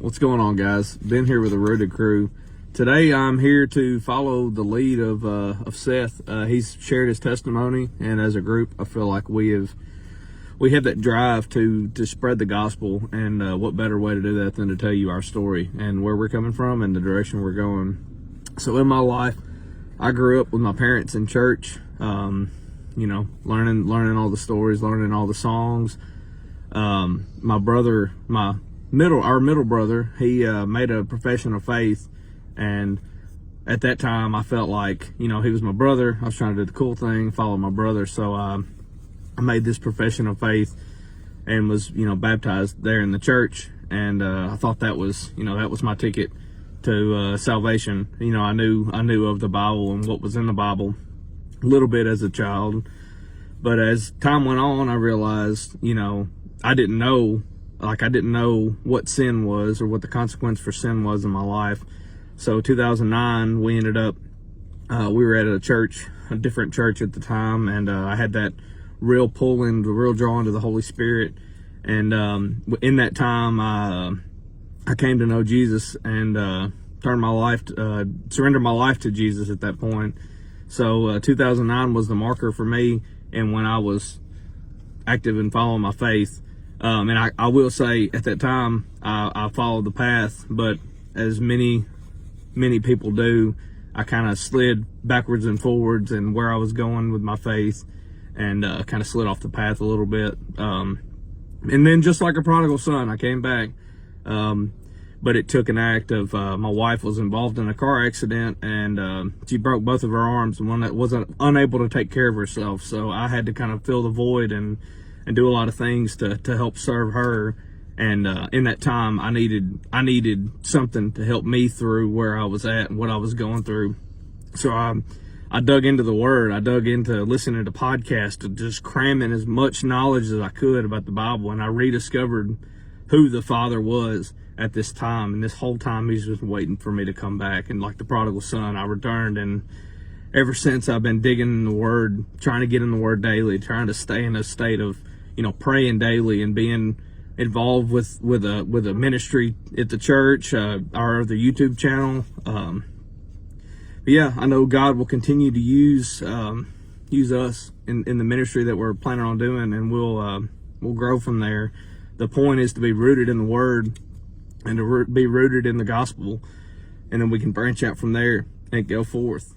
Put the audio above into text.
What's going on, guys? Ben here with the Rooted Crew. Today I'm here to follow the lead of Seth. He's shared his testimony, and as a group I feel like we have that drive to spread the gospel, and what better way to do that than to tell you our story and where we're coming from and the direction we're going. So in my life, I grew up with my parents in church, learning all the stories, learning all the songs. Our middle brother, he made a profession of faith, and at that time I felt like, he was my brother. I was trying to do the cool thing, follow my brother. So I made this profession of faith and was, baptized there in the church. And I thought that was my ticket to salvation. I knew of the Bible and what was in the Bible a little bit as a child, but as time went on, I realized, I didn't know what sin was or what the consequence for sin was in my life. So 2009, we ended up, we were at a different church at the time, and I had that real pull-in, the real draw into the Holy Spirit. And in that time, I came to know Jesus and surrendered my life to Jesus at that point. So 2009 was the marker for me, and when I was active in following my faith. And I will say at that time, I followed the path, but as many people do, I kind of slid backwards and forwards and where I was going with my faith, and kind of slid off the path a little bit. And then just like a prodigal son, I came back. But it took an act of, my wife was involved in a car accident, and she broke both of her arms, and one that wasn't unable to take care of herself. So I had to kind of fill the void and do a lot of things to help serve her. And in that time, I needed something to help me through where I was at and what I was going through. So I dug into the Word. I dug into listening to podcasts, to just cramming as much knowledge as I could about the Bible. And I rediscovered who the Father was at this time. And this whole time, He's just waiting for me to come back. And like the prodigal son, I returned. And ever since, I've been digging in the Word, trying to get in the Word daily, trying to stay in a state of praying daily and being involved with a ministry at the church, or the YouTube channel. But yeah, I know God will continue to use us in the ministry that we're planning on doing, and we'll grow from there. The point is to be rooted in the Word and to be rooted in the gospel, and then we can branch out from there and go forth.